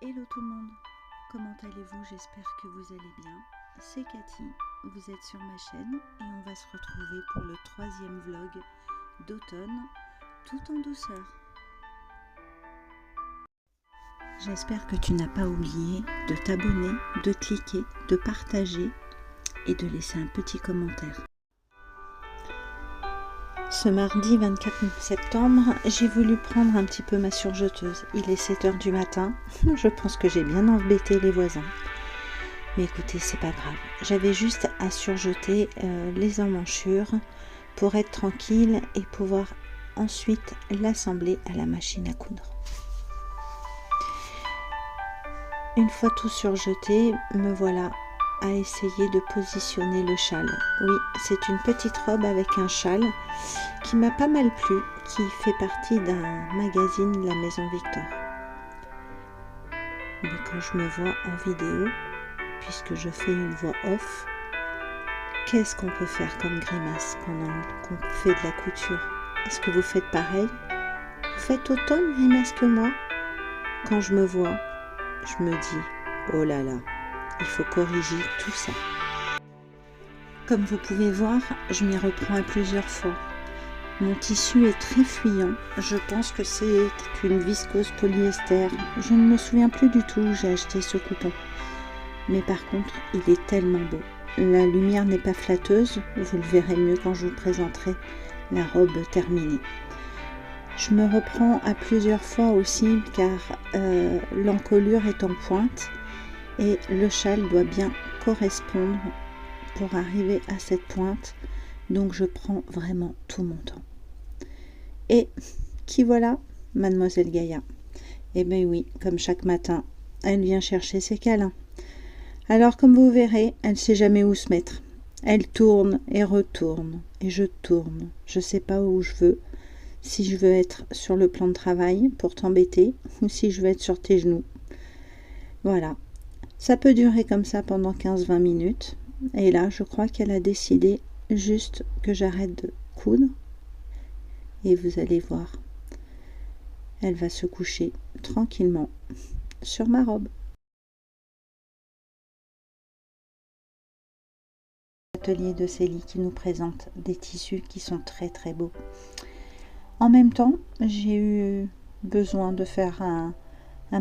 Hello tout le monde, comment allez-vous? J'espère que vous allez bien. C'est Cathy, vous êtes sur ma chaîne et on va se retrouver pour le troisième vlog d'automne, tout en douceur. J'espère que tu n'as pas oublié de t'abonner, de cliquer, de partager et de laisser un petit commentaire. Ce mardi 24 septembre, j'ai voulu prendre un petit peu ma surjeteuse. Il est 7 h du matin, je pense que j'ai bien embêté les voisins. Mais écoutez, c'est pas grave. J'avais juste à surjeter les emmanchures pour être tranquille et pouvoir ensuite l'assembler à la machine à coudre. Une fois tout surjeté, me voilà à essayer de positionner le châle. Oui, c'est une petite robe avec un châle qui m'a pas mal plu, qui fait partie d'un magazine La Maison Victor. Mais quand je me vois en vidéo, puisque je fais une voix off, qu'est-ce qu'on peut faire comme grimace pendant qu'on fait de la couture? Est-ce que vous faites pareil? Vous faites autant de grimaces que moi? Quand je me vois, je me dis, oh là là, il faut corriger tout ça. Comme vous pouvez voir, je m'y reprends à plusieurs fois. Mon tissu est très fuyant, je pense que c'est une viscose polyester. Je ne me souviens plus du tout où j'ai acheté ce coton. Mais par contre, il est tellement beau. La lumière n'est pas flatteuse, vous le verrez mieux quand je vous présenterai la robe terminée. Je me reprends à plusieurs fois aussi car l'encolure est en pointe et le châle doit bien correspondre pour arriver à cette pointe. Donc je prends vraiment tout mon temps. Et qui voilà? Mademoiselle Gaïa. Eh bien oui, comme chaque matin, elle vient chercher ses câlins. Alors comme vous verrez, elle ne sait jamais où se mettre. Elle tourne et retourne et je tourne. Je ne sais pas où je veux. Si je veux être sur le plan de travail pour t'embêter ou si je veux être sur tes genoux. Voilà. Ça peut durer comme ça pendant 15-20 minutes. Et là, je crois qu'elle a décidé juste que j'arrête de coudre. Et vous allez voir. Elle va se coucher tranquillement sur ma robe. Atelier de Célie qui nous présente des tissus qui sont très très beaux. En même temps, j'ai eu besoin de faire un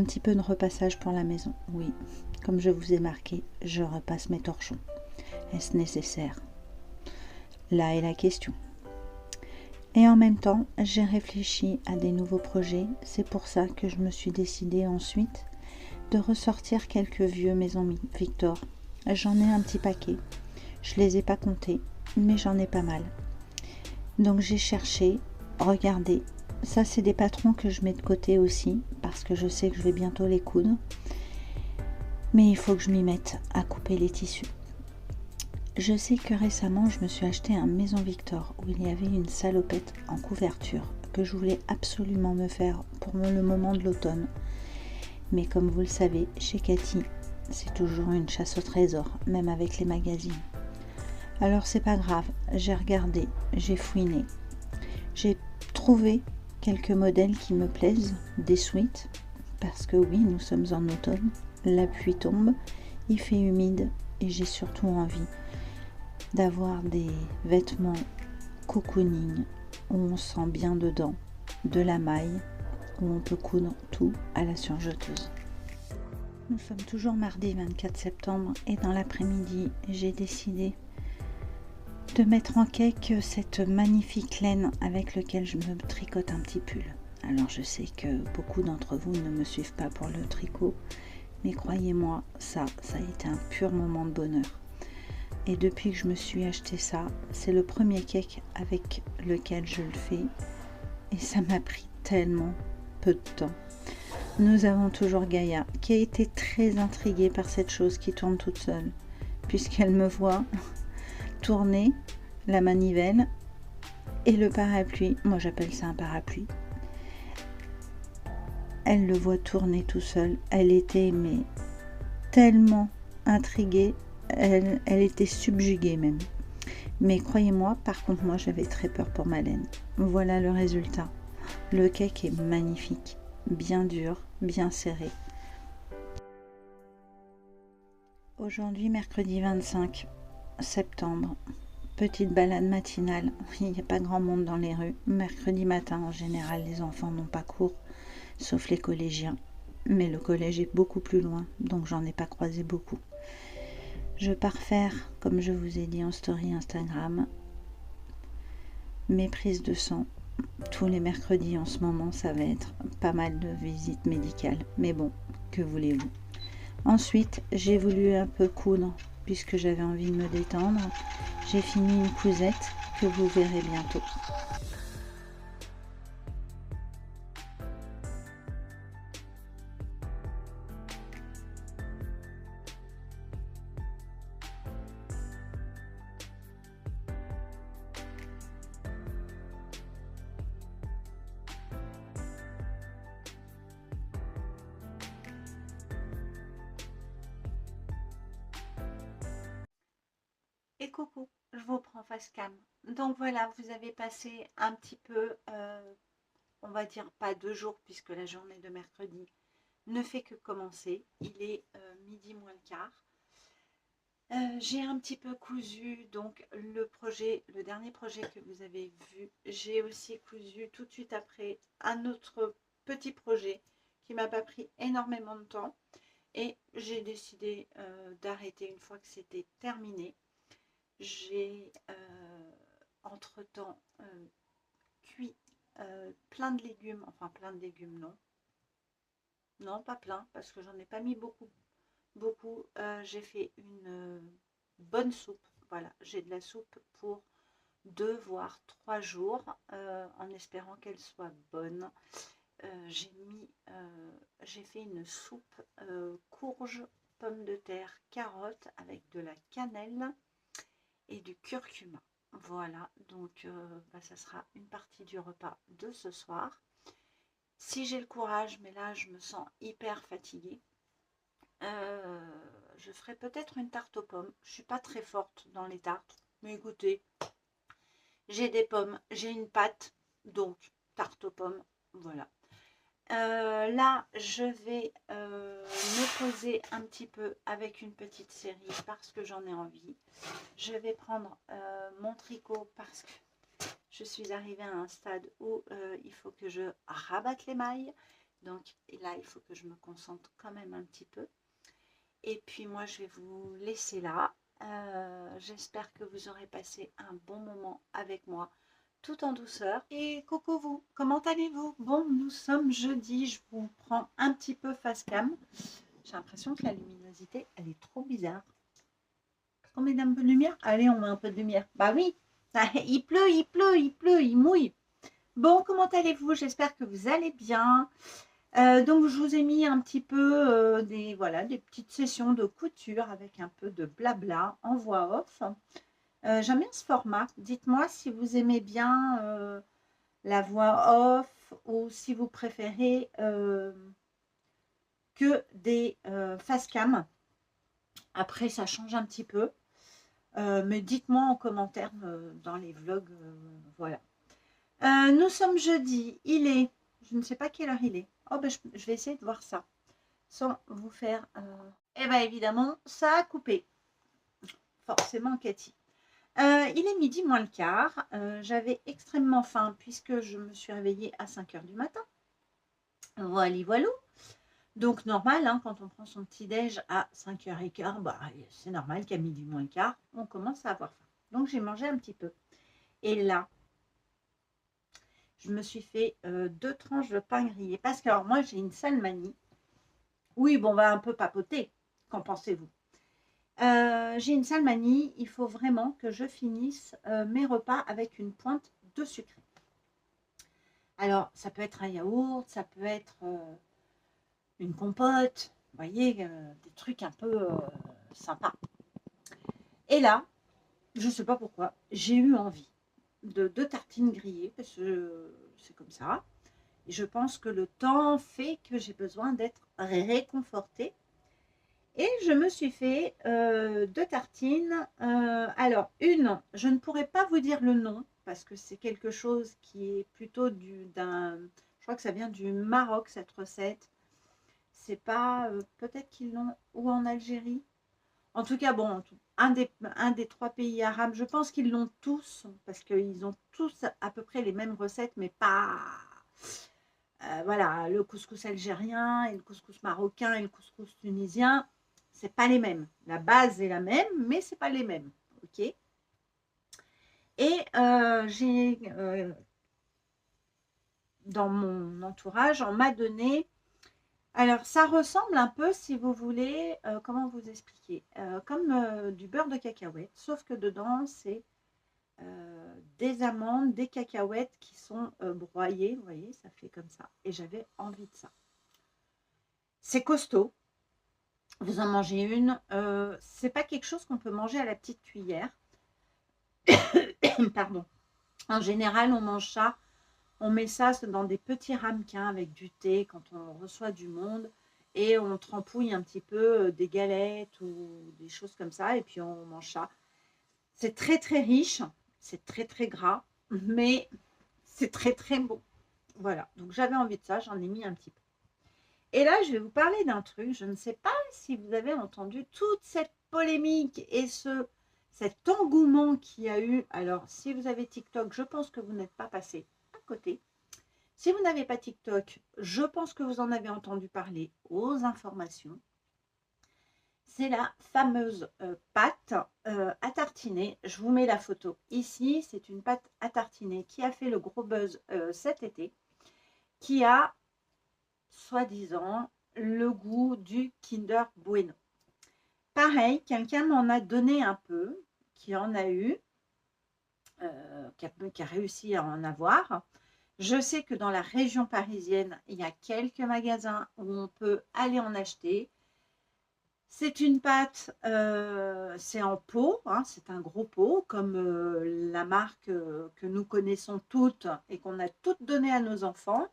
petit peu de repassage pour la maison. Oui, comme je vous ai marqué, je repasse mes torchons. Est-ce nécessaire? Là est la question. Et en même temps, j'ai réfléchi à des nouveaux projets. C'est pour ça que je me suis décidée ensuite de ressortir quelques vieux Maison Victor. J'en ai un petit paquet. Je les ai pas comptés, mais j'en ai pas mal. Donc j'ai cherché, regardé. Ça, c'est des patrons que je mets de côté aussi, parce que je sais que je vais bientôt les coudre. Mais il faut que je m'y mette à couper les tissus. Je sais que récemment, je me suis acheté un Maison Victor où il y avait une salopette en couverture que je voulais absolument me faire pour le moment de l'automne. Mais comme vous le savez, chez Cathy, c'est toujours une chasse au trésor, même avec les magazines. Alors c'est pas grave, j'ai regardé, j'ai fouiné. J'ai trouvé quelques modèles qui me plaisent, des sweats, parce que oui, nous sommes en automne, la pluie tombe, il fait humide et j'ai surtout envie d'avoir des vêtements cocooning où on sent bien dedans, de la maille, où on peut coudre tout à la surjeteuse. Nous sommes toujours mardi 24 septembre et dans l'après-midi, j'ai décidé de mettre en cake cette magnifique laine avec laquelle je me tricote un petit pull. Alors je sais que beaucoup d'entre vous ne me suivent pas pour le tricot, mais croyez-moi, ça a été un pur moment de bonheur. Et depuis que je me suis acheté ça, c'est le premier cake avec lequel je le fais et ça m'a pris tellement peu de temps. Nous avons toujours Gaïa qui a été très intriguée par cette chose qui tourne toute seule, puisqu'elle me voit tourner la manivelle et le parapluie. Moi j'appelle ça un parapluie. Elle le voit tourner tout seul. Elle était mais tellement intriguée, elle était subjuguée même. Mais croyez-moi, par contre moi j'avais très peur pour ma laine. Voilà le résultat. Le cake est magnifique, bien dur, bien serré. Aujourd'hui, mercredi 25 septembre, petite balade matinale. Il n'y a pas grand monde dans les rues. Mercredi matin, en général, les enfants n'ont pas cours, sauf les collégiens. Mais le collège est beaucoup plus loin, donc j'en ai pas croisé beaucoup. Je pars faire, comme je vous ai dit en story Instagram, mes prises de sang. Tous les mercredis en ce moment, ça va être pas mal de visites médicales. Mais bon, que voulez-vous? Ensuite, j'ai voulu un peu coudre, puisque j'avais envie de me détendre. J'ai fini une cousette que vous verrez bientôt. Et coucou, je vous prends face cam. Donc voilà, vous avez passé un petit peu, on va dire pas 2 jours, puisque la journée de mercredi ne fait que commencer. Il est midi moins le quart. J'ai un petit peu cousu, donc le dernier projet que vous avez vu, j'ai aussi cousu tout de suite après un autre petit projet qui m'a pas pris énormément de temps. Et j'ai décidé d'arrêter une fois que c'était terminé. J'ai entre-temps cuit plein de légumes, enfin plein de légumes non. Non, pas plein, parce que j'en ai pas mis beaucoup. J'ai fait une bonne soupe. Voilà, j'ai de la soupe pour 2 voire 3 jours, en espérant qu'elle soit bonne. J'ai fait une soupe courge, pommes de terre, carottes avec de la cannelle et du curcuma. Voilà, donc ça sera une partie du repas de ce soir. Si j'ai le courage, mais là je me sens hyper fatiguée, je ferai peut-être une tarte aux pommes. Je suis pas très forte dans les tartes, mais écoutez, j'ai des pommes, j'ai une pâte, donc tarte aux pommes, voilà. Là, je vais me poser un petit peu avec une petite série parce que j'en ai envie. Je vais prendre mon tricot parce que je suis arrivée à un stade où il faut que je rabatte les mailles. Donc là, il faut que je me concentre quand même un petit peu. Et puis moi, je vais vous laisser là. J'espère que vous aurez passé un bon moment avec moi, tout en douceur. Et coucou vous, comment allez-vous? Bon, nous sommes jeudi, je vous prends un petit peu face cam. J'ai l'impression que la luminosité, elle est trop bizarre. On met un peu de lumière? Allez, on met un peu de lumière. Bah oui, il pleut, il pleut, il pleut, il mouille. Bon, comment allez-vous? J'espère que vous allez bien. Donc, je vous ai mis un petit peu des petites sessions de couture avec un peu de blabla en voix off. J'aime bien ce format. Dites-moi si vous aimez bien la voix off ou si vous préférez que des face cam. Après, ça change un petit peu. Mais dites-moi en commentaire dans les vlogs. Voilà. Nous sommes jeudi. Il est, je ne sais pas quelle heure il est. Oh, ben, je vais essayer de voir ça sans vous faire. Eh bien, évidemment, ça a coupé. Forcément, Cathy. Il est midi moins le quart. J'avais extrêmement faim puisque je me suis réveillée à 5 heures du matin. Voilà, voilà. Donc, normal, hein, quand on prend son petit-déj à 5h15, bah, c'est normal qu'à midi moins le quart, on commence à avoir faim. Donc, j'ai mangé un petit peu. Et là, je me suis fait 2 tranches de pain grillé. Parce que, alors, moi, j'ai une sale manie. Oui, bon, on va un peu papoter. Qu'en pensez-vous? J'ai une sale manie. Il faut vraiment que je finisse mes repas avec une pointe de sucré. Alors, ça peut être un yaourt, ça peut être une compote. Vous voyez, des trucs un peu sympas. Et là, je ne sais pas pourquoi, j'ai eu envie de 2 tartines grillées, parce que c'est comme ça. Et je pense que le temps fait que j'ai besoin d'être réconfortée. Et je me suis fait 2 tartines. Alors, une, je ne pourrais pas vous dire le nom, parce que c'est quelque chose qui est plutôt je crois que ça vient du Maroc, cette recette. C'est pas, peut-être qu'ils l'ont, ou en Algérie. En tout cas, bon, un des 3 pays arabes, je pense qu'ils l'ont tous, parce qu'ils ont tous à peu près les mêmes recettes, mais pas... voilà, le couscous algérien et le couscous marocain et le couscous tunisien, c'est pas les mêmes. La base est la même, mais c'est pas les mêmes. Ok. Et j'ai dans mon entourage, on m'a donné. Alors, ça ressemble un peu, si vous voulez, comment vous expliquer, comme du beurre de cacahuète, sauf que dedans, c'est des amandes, des cacahuètes qui sont broyées, vous voyez, ça fait comme ça. Et j'avais envie de ça. C'est costaud. Vous en mangez une. C'est pas quelque chose qu'on peut manger à la petite cuillère. Pardon. En général, on mange ça. On met ça dans des petits ramequins avec du thé quand on reçoit du monde. Et on trempouille un petit peu des galettes ou des choses comme ça. Et puis on mange ça. C'est très très riche. C'est très très gras. Mais c'est très très bon. Voilà. Donc j'avais envie de ça. J'en ai mis un petit peu. Et là, je vais vous parler d'un truc. Je ne sais pas si vous avez entendu toute cette polémique et cet engouement qu'il y a eu. Alors, si vous avez TikTok, je pense que vous n'êtes pas passé à côté. Si vous n'avez pas TikTok, je pense que vous en avez entendu parler aux informations. C'est la fameuse pâte à tartiner. Je vous mets la photo ici. C'est une pâte à tartiner qui a fait le gros buzz cet été, qui a soi-disant le goût du Kinder Bueno. Pareil, quelqu'un m'en a donné un peu, qui en a eu, qui a réussi à en avoir. Je sais que dans la région parisienne, il y a quelques magasins où on peut aller en acheter. C'est une pâte, c'est en pot, hein, c'est un gros pot, comme la marque que nous connaissons toutes et qu'on a toutes donné à nos enfants.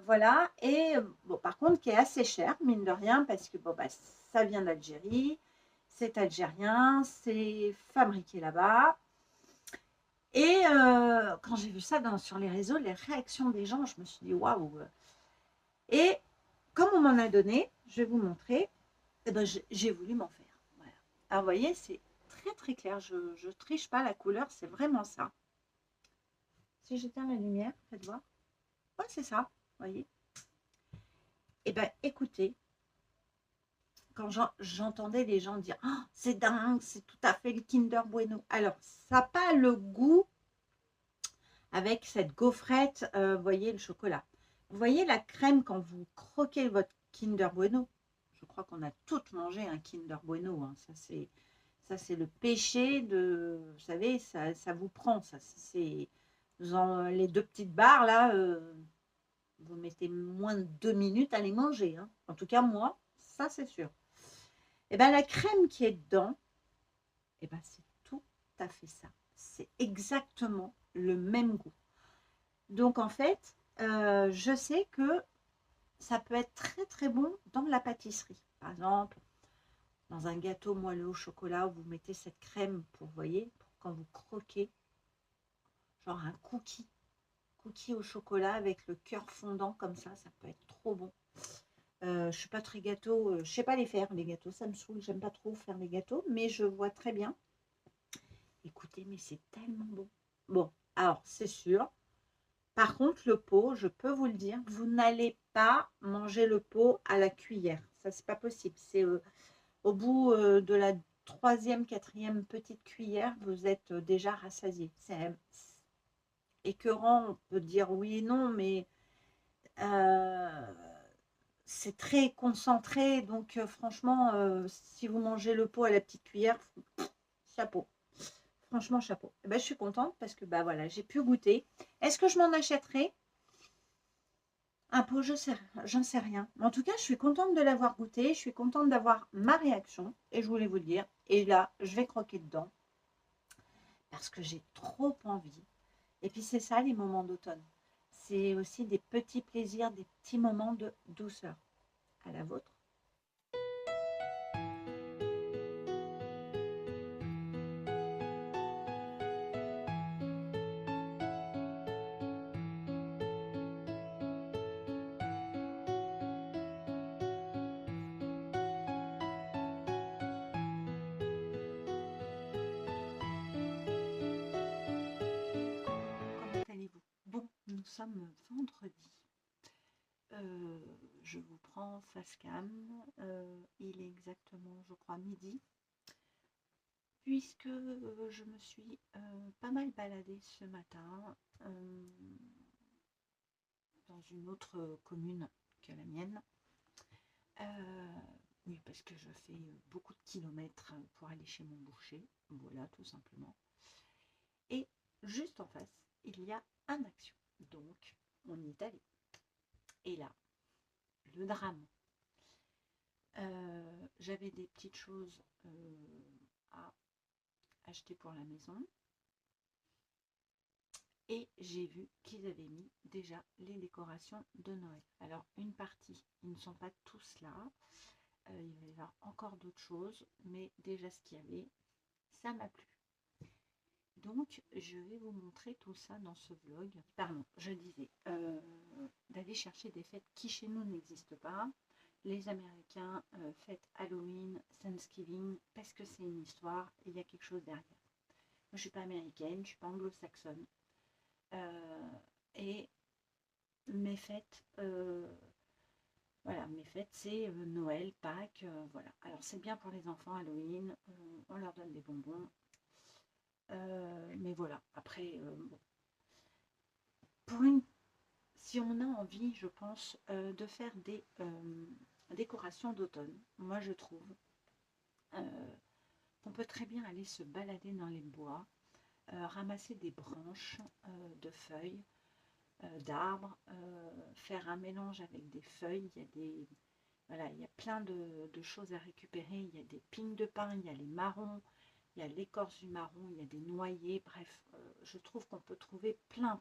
Voilà, et bon, par contre, qui est assez cher, mine de rien, parce que bon, bah, ça vient d'Algérie, c'est algérien, c'est fabriqué là-bas. Et quand j'ai vu ça sur les réseaux, les réactions des gens, je me suis dit waouh. Et comme on m'en a donné, je vais vous montrer, eh ben, j'ai voulu m'en faire. Voilà. Alors, vous voyez, c'est très très clair, je ne triche pas la couleur, c'est vraiment ça. Si j'éteins la lumière, faites voir. Ouais, c'est ça, vous voyez. Eh bien, écoutez, quand j'entendais les gens dire oh, c'est dingue, c'est tout à fait le Kinder Bueno. Alors, ça n'a pas le goût avec cette gaufrette, vous voyez, le chocolat. Vous voyez la crème quand vous croquez votre Kinder Bueno. Je crois qu'on a toutes mangé un Kinder Bueno. Hein. Ça, c'est le péché de... Vous savez, ça vous prend. Ça, c'est les 2 petites barres, là, vous mettez moins de 2 minutes à les manger. Hein. En tout cas, moi, ça, c'est sûr. Et bien, la crème qui est dedans, et ben, c'est tout à fait ça. C'est exactement le même goût. Donc, en fait, je sais que ça peut être très, très bon dans la pâtisserie. Par exemple, dans un gâteau moelleux au chocolat où vous mettez cette crème pour, vous voyez, pour quand vous croquez, genre un cookie au chocolat avec le cœur fondant comme ça peut être trop bon. Je ne suis pas très gâteau, je ne sais pas les faire, les gâteaux, ça me saoule, j'aime pas trop faire les gâteaux, mais je vois très bien. Écoutez, mais c'est tellement bon. Bon, alors, c'est sûr. Par contre, le pot, je peux vous le dire, vous n'allez pas manger le pot à la cuillère. Ça, c'est pas possible. C'est au bout de la 3e, 4e petite cuillère, vous êtes déjà rassasié. C'est écœurant, on peut dire oui et non, mais c'est très concentré. Donc, franchement, si vous mangez le pot à la petite cuillère, chapeau. Franchement, chapeau. Eh ben, je suis contente parce que bah, voilà, j'ai pu goûter. Est-ce que je m'en achèterai un pot? J'en sais rien. En tout cas, je suis contente de l'avoir goûté. Je suis contente d'avoir ma réaction. Et je voulais vous le dire. Et là, je vais croquer dedans. Parce que j'ai trop envie. Et puis, c'est ça, les moments d'automne. C'est aussi des petits plaisirs, des petits moments de douceur. À la vôtre. sommes vendredi. Je vous prends face cam. Il est exactement, je crois, midi. Puisque je me suis pas mal baladée ce matin dans une autre commune que la mienne. Oui, parce que je fais beaucoup de kilomètres pour aller chez mon boucher. Voilà, tout simplement. Et juste en face, il y a un Action. Donc, on y est allé. Et là, le drame. J'avais des petites choses à acheter pour la maison. Et j'ai vu qu'ils avaient mis déjà les décorations de Noël. Alors, une partie, ils ne sont pas tous là. Il va y avoir encore d'autres choses. Mais déjà, ce qu'il y avait, ça m'a plu. Donc, je vais vous montrer tout ça dans ce vlog. Pardon, je disais, d'aller chercher des fêtes qui chez nous n'existent pas. Les Américains fêtent Halloween, Thanksgiving, parce que c'est une histoire et il y a quelque chose derrière. Moi, je ne suis pas américaine, je ne suis pas anglo-saxonne. Et mes fêtes, voilà, mes fêtes, c'est Noël, Pâques, voilà. Alors, c'est bien pour les enfants, Halloween, on leur donne des bonbons. Mais voilà, après, bon. Si on a envie, je pense, de faire des décorations d'automne, moi je trouve qu'on peut très bien aller se balader dans les bois, ramasser des branches de feuilles, d'arbres, faire un mélange avec des feuilles, voilà, il y a plein de choses à récupérer, il y a des pignes de pin, il y a les marrons, il y a l'écorce du marron, il y a des noyers, bref, je trouve qu'on peut trouver plein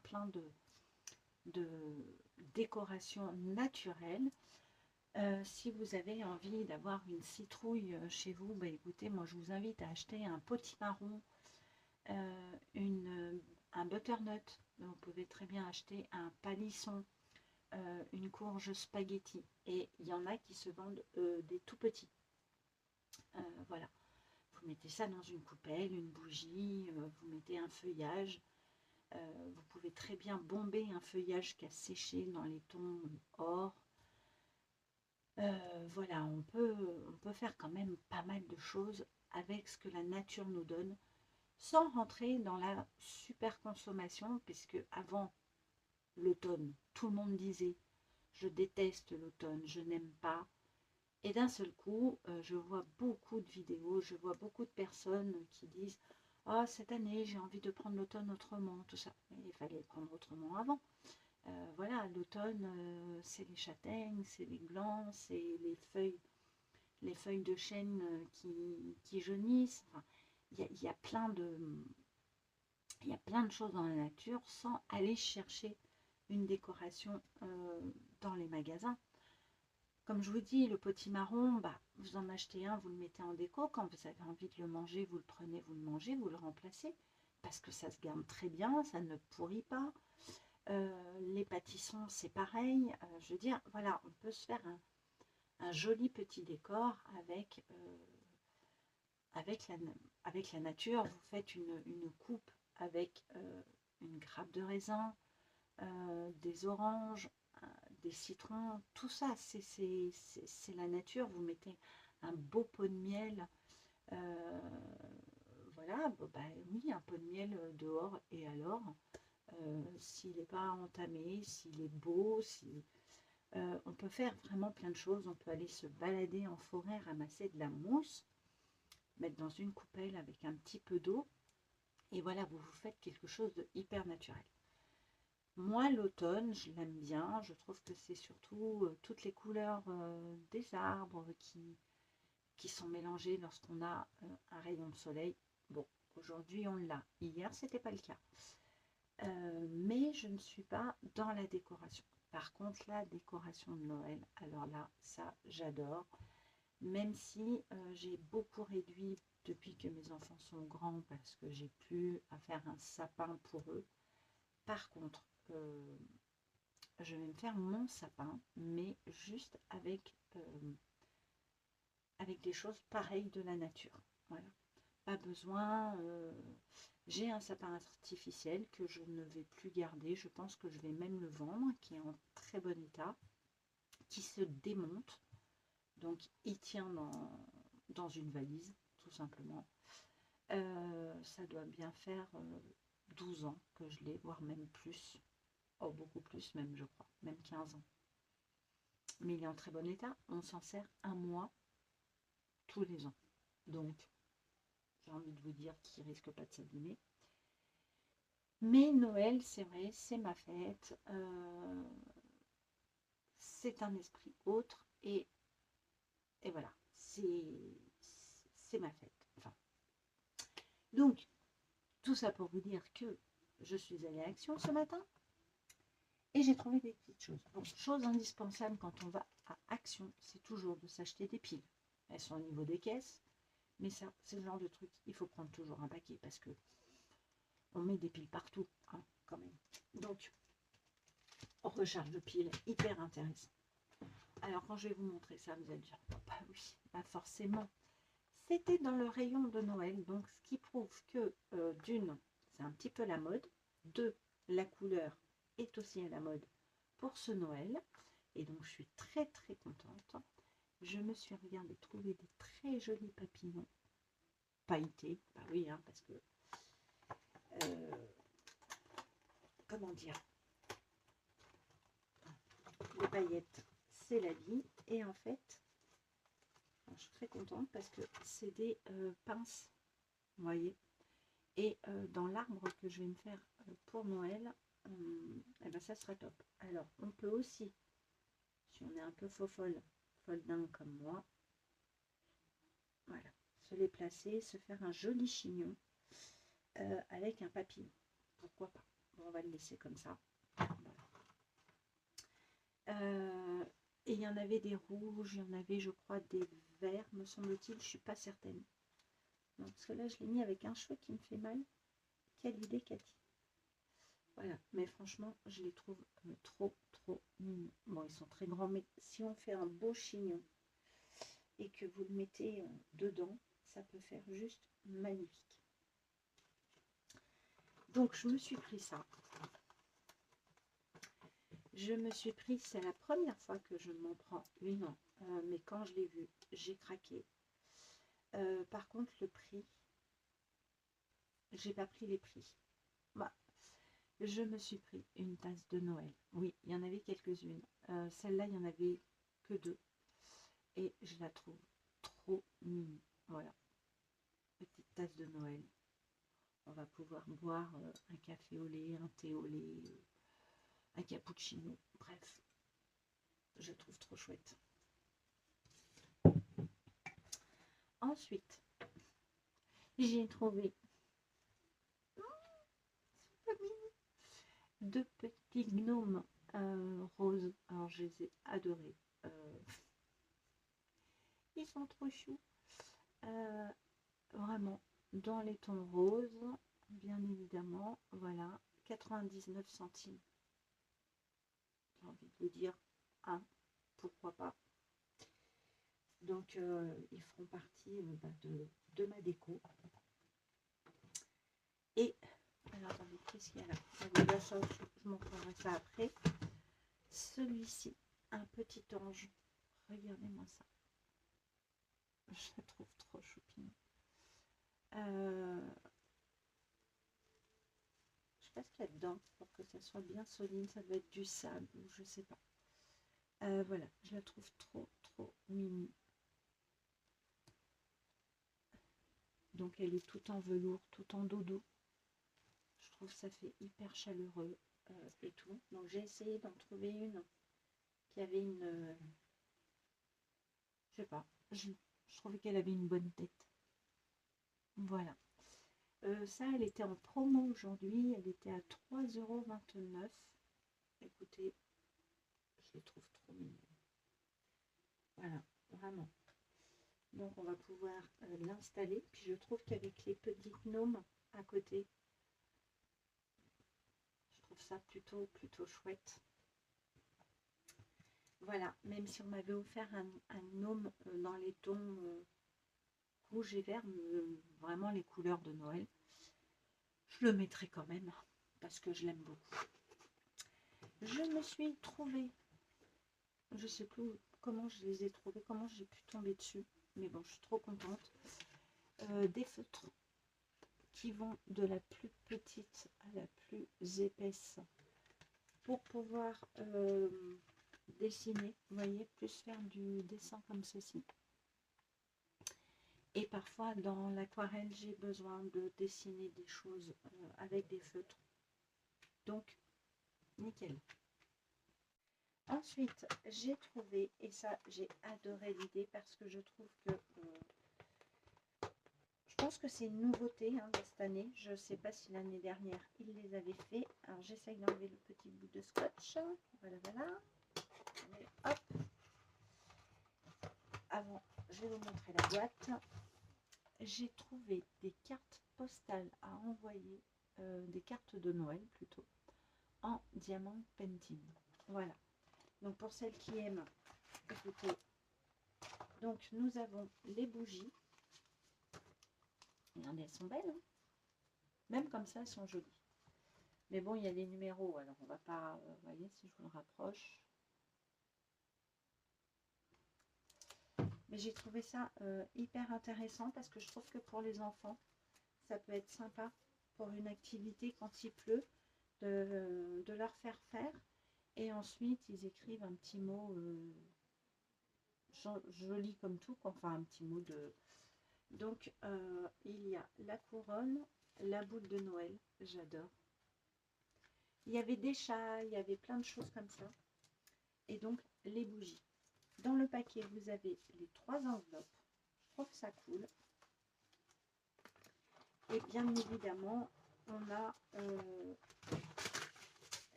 de décorations naturelles. Si vous avez envie d'avoir une citrouille chez vous, bah écoutez, moi je vous invite à acheter un potimarron, un butternut. Vous pouvez très bien acheter un palisson, une courge spaghetti. Et il y en a qui se vendent des tout petits. Voilà. Vous mettez ça dans une coupelle, une bougie, vous mettez un feuillage. Vous pouvez très bien bomber un feuillage qui a séché dans les tons or. Voilà, on peut faire quand même pas mal de choses avec ce que la nature nous donne, sans rentrer dans la super consommation, puisque avant l'automne, tout le monde disait je déteste l'automne, je n'aime pas. Et d'un seul coup, je vois beaucoup de vidéos, je vois beaucoup de personnes qui disent oh, cette année, j'ai envie de prendre l'automne autrement, tout ça. Mais il fallait le prendre autrement avant. Voilà, l'automne, c'est les châtaignes, c'est les glands, c'est les feuilles de chêne qui jaunissent. Enfin, il y a plein de choses dans la nature sans aller chercher une décoration dans les magasins. Comme je vous dis, le potimarron, bah, vous en achetez un, vous le mettez en déco. Quand vous avez envie de le manger, vous le prenez, vous le mangez, vous le remplacez. Parce que ça se garde très bien, ça ne pourrit pas. Les pâtissons, c'est pareil. Je veux dire, voilà, on peut se faire un joli petit décor avec la nature. Vous faites une coupe avec une grappe de raisin, des oranges, des citrons, tout ça, c'est la nature. Vous mettez un beau pot de miel, voilà, bah, oui, un pot de miel dehors, et alors, s'il n'est pas entamé, s'il est beau, on peut faire vraiment plein de choses. On peut aller se balader en forêt, ramasser de la mousse, mettre dans une coupelle avec un petit peu d'eau, et voilà, vous faites quelque chose de hyper naturel. Moi, l'automne, je l'aime bien. Je trouve que c'est surtout toutes les couleurs des arbres qui sont mélangées lorsqu'on a un rayon de soleil. Bon, aujourd'hui, on l'a. Hier, c'était pas le cas. Mais je ne suis pas dans la décoration. Par contre, la décoration de Noël, alors là, ça, j'adore. Même si j'ai beaucoup réduit depuis que mes enfants sont grands parce que j'ai plus à faire un sapin pour eux. Par contre, je vais me faire mon sapin, mais juste avec des choses pareilles de la nature. Voilà. pas besoin. J'ai un sapin artificiel que je ne vais plus garder. Je pense que je vais même le vendre, qui est en très bon état, qui se démonte. Donc, il tient dans une valise, tout simplement. Ça doit bien faire 12 ans que je l'ai, voire même plus. Oh, beaucoup plus même, je crois. Même 15 ans. Mais il est en très bon état. On s'en sert un mois tous les ans. Donc, j'ai envie de vous dire qu'il risque pas de s'abîmer. Mais Noël, c'est vrai, c'est ma fête. C'est un esprit autre. Et voilà, c'est ma fête. Enfin, donc, tout ça pour vous dire que je suis allée à Action ce matin et j'ai trouvé des petites choses. Bon, chose indispensable quand on va à Action, c'est toujours de s'acheter des piles. Elles sont au niveau des caisses, mais ça, c'est le genre de truc, il faut prendre toujours un paquet parce que on met des piles partout, hein, quand même. Donc, recharge de piles, hyper intéressant. Alors, quand je vais vous montrer ça, vous allez dire, oh, bah oui, pas forcément. C'était dans le rayon de Noël, donc ce qui prouve que, d'une, c'est un petit peu la mode, deux, la couleur est aussi à la mode pour ce Noël, et donc je suis très très contente. Je me suis regardée trouver des très jolis papillons pailletés, bah oui, hein, parce que, comment dire, les paillettes, c'est la vie, et en fait, je suis très contente parce que c'est des pinces, vous voyez. Et dans l'arbre que je vais me faire pour Noël, eh ben ça sera top. Alors, on peut aussi, si on est un peu folle dingue comme moi, voilà, se les placer, se faire un joli chignon avec un papillon. Pourquoi pas? Bon, on va le laisser comme ça. Voilà. Et il y en avait des rouges, il y en avait, je crois, des verts, me semble-t-il, je ne suis pas certaine. Non, parce que là, je l'ai mis avec un cheveu qui me fait mal. Quelle idée, Cathy. Voilà, mais franchement, je les trouve trop mignons. Bon, ils sont très grands, mais si on fait un beau chignon et que vous le mettez dedans, ça peut faire juste magnifique. Donc, je me suis pris ça. Je me suis pris, c'est la première fois que je m'en prends une, mais quand je l'ai vue, j'ai craqué. Par contre, le prix, j'ai pas pris les prix. Bah, je me suis pris une tasse de Noël. Oui, il y en avait quelques-unes. Celle-là, il n'y en avait que deux. Et je la trouve trop mignonne. Voilà, petite tasse de Noël. On va pouvoir boire un café au lait, un thé au lait, un cappuccino. Bref, je trouve trop chouette. Ensuite, j'ai trouvé deux petits gnomes roses. Alors, je les ai adorés. Ils sont trop choux. Vraiment, dans les tons roses, bien évidemment. Voilà, 99 centimes. J'ai envie de vous dire, hein, pourquoi pas. Donc, ils feront partie de ma déco. Et, alors, attendez, qu'est-ce qu'il y a là? Ah, ça, je montrerai ça après. Celui-ci, un petit ange. Regardez-moi ça. Je la trouve trop choupine. Je sais pas ce qu'il y a dedans pour que ça soit bien solide. Ça doit être du sable ou je sais pas. Voilà, je la trouve trop mimi. Donc elle est tout en velours, tout en dodo. Je trouve que ça fait hyper chaleureux et tout. Donc j'ai essayé d'en trouver une qui avait une... je sais pas, je trouvais qu'elle avait une bonne tête. Voilà. Ça, elle était en promo aujourd'hui. Elle était à 3,29 €. Écoutez, je les trouve trop mignonnes. Voilà, vraiment. Donc on va pouvoir l'installer. Puis je trouve qu'avec les petits gnomes à côté, je trouve ça plutôt chouette. Voilà, même si on m'avait offert un gnome dans les tons rouge et vert, vraiment les couleurs de Noël. Je le mettrai quand même, parce que je l'aime beaucoup. Je me suis trouvée, je sais plus comment je les ai trouvés, comment j'ai pu tomber dessus, mais bon, je suis trop contente. Des feutres qui vont de la plus petite à la plus épaisse pour pouvoir dessiner, vous voyez, plus faire du dessin comme ceci. Et parfois dans l'aquarelle j'ai besoin de dessiner des choses avec des feutres, donc nickel. Ensuite j'ai trouvé, et ça j'ai adoré l'idée parce que je trouve que je pense que c'est une nouveauté de cette année. Je ne sais pas si l'année dernière ils les avaient fait. Alors j'essaye d'enlever le petit bout de scotch. Voilà, voilà. Allez, hop. Avant, je vais vous montrer la boîte. J'ai trouvé des cartes postales à envoyer, des cartes de Noël plutôt, en diamant painting. Voilà. Donc pour celles qui aiment, écoutez. Donc nous avons les bougies. Regardez, elles sont belles. Hein, même comme ça, elles sont jolies. Mais bon, il y a des numéros, alors on va pas, vous voyez, si je vous le rapproche. Mais j'ai trouvé ça hyper intéressant parce que je trouve que pour les enfants, ça peut être sympa pour une activité quand il pleut, de leur faire faire. Et ensuite, ils écrivent un petit mot joli comme tout, quoi. Enfin un petit mot de... Donc, il y a la couronne, la boule de Noël, j'adore. Il y avait des chats, il y avait plein de choses comme ça. Et donc, les bougies. Dans le paquet, vous avez les 3 enveloppes. Je trouve ça cool. Et bien évidemment, on a,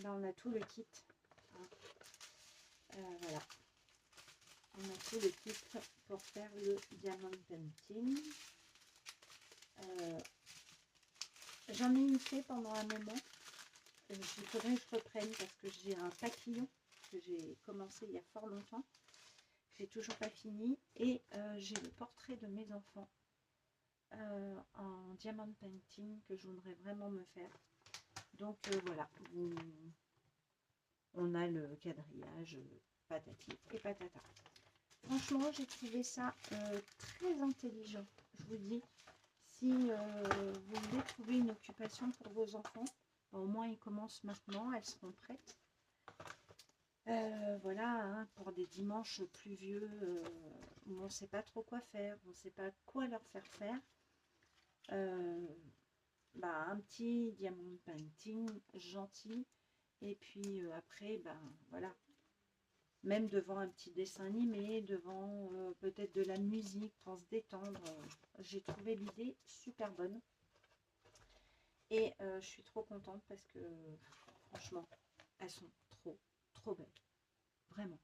on a tout le kit. Voilà. On a tout le kit pour faire le diamond painting. J'en ai eu fait pendant un moment. Il faudrait que je reprenne parce que j'ai un papillon que j'ai commencé il y a fort longtemps. J'ai toujours pas fini. Et j'ai le portrait de mes enfants en diamond painting que je voudrais vraiment me faire. Donc voilà, on a le quadrillage patati et patata. Franchement, j'ai trouvé ça très intelligent. Je vous dis, si vous voulez trouver une occupation pour vos enfants, au moins ils commencent maintenant, elles seront prêtes. Voilà, hein, pour des dimanches pluvieux où on ne sait pas trop quoi faire, on ne sait pas quoi leur faire faire. Un petit diamond painting gentil. Et puis après, voilà. Même devant un petit dessin animé, devant peut-être de la musique pour se détendre. J'ai trouvé l'idée super bonne. Et je suis trop contente parce que franchement, elles sont trop belles. Vraiment.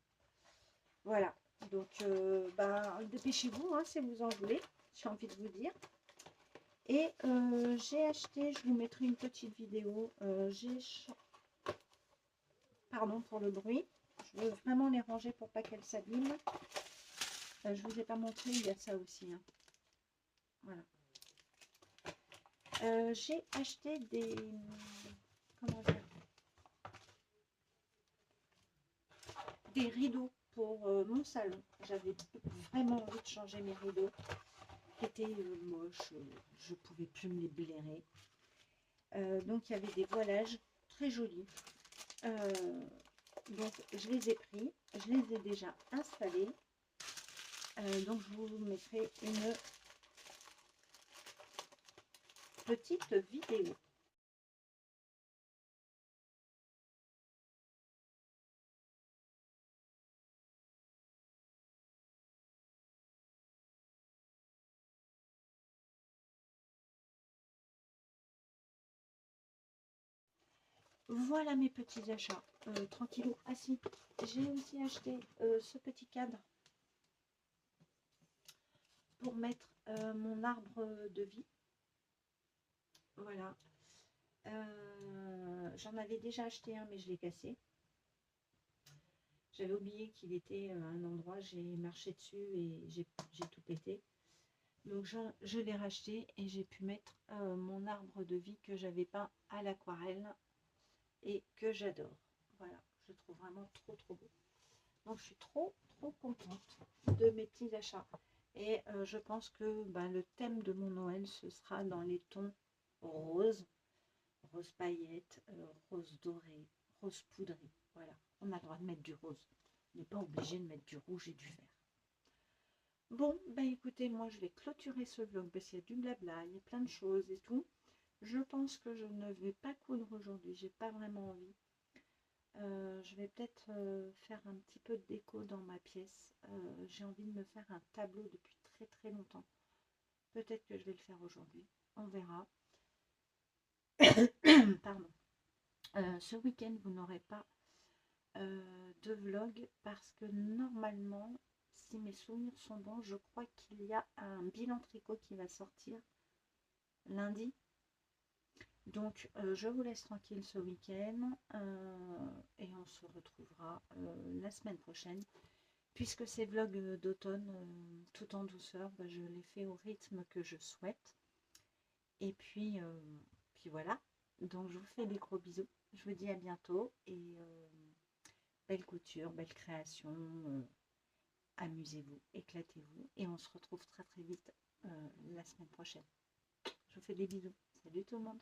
Voilà. Donc, dépêchez-vous hein, si vous en voulez. J'ai envie de vous dire. Et j'ai acheté, je vous mettrai une petite vidéo. Pardon pour le bruit. Je veux vraiment les ranger pour pas qu'elles s'abîment. Je vous ai pas montré, il y a ça aussi. Hein. Voilà. J'ai acheté des... Comment dire, des rideaux pour mon salon. J'avais vraiment envie de changer mes rideaux. Qui étaient moches. Je ne pouvais plus me les blairer. Donc il y avait des voilages très jolis. Donc je les ai pris. Je les ai déjà installés. Donc je vous mettrai une petite vidéo. Voilà mes petits achats. Tranquillou. Ah si, j'ai aussi acheté ce petit cadre pour mettre mon arbre de vie. Voilà. J'en avais déjà acheté un, mais je l'ai cassé. J'avais oublié qu'il était à un endroit, j'ai marché dessus et j'ai tout pété. Donc je l'ai racheté et j'ai pu mettre mon arbre de vie que j'avais peint à l'aquarelle et que j'adore. Voilà, je trouve vraiment trop trop beau. Donc je suis trop contente de mes petits achats. Et je pense que le thème de mon Noël, ce sera dans les tons rose, rose paillette, rose doré, rose poudré. Voilà, on a le droit de mettre du rose. On n'est pas obligé de mettre du rouge et du vert. Bon, écoutez, moi je vais clôturer ce vlog parce qu'il y a du blabla, il y a plein de choses et tout. Je pense que je ne vais pas coudre aujourd'hui, j'ai pas vraiment envie. Je vais peut-être faire un petit peu de déco dans ma pièce. J'ai envie de me faire un tableau depuis très très longtemps. Peut-être que je vais le faire aujourd'hui. On verra. Pardon. Ce week-end, vous n'aurez pas de vlog parce que normalement, si mes souvenirs sont bons, je crois qu'il y a un bilan tricot qui va sortir lundi. Donc, je vous laisse tranquille ce week-end et on se retrouvera la semaine prochaine. Puisque ces vlogs d'automne, tout en douceur, je les fais au rythme que je souhaite. Et puis voilà. Donc, je vous fais des gros bisous. Je vous dis à bientôt et belle couture, belle création. Amusez-vous, éclatez-vous et on se retrouve très très vite la semaine prochaine. Je vous fais des bisous. Salut tout le monde.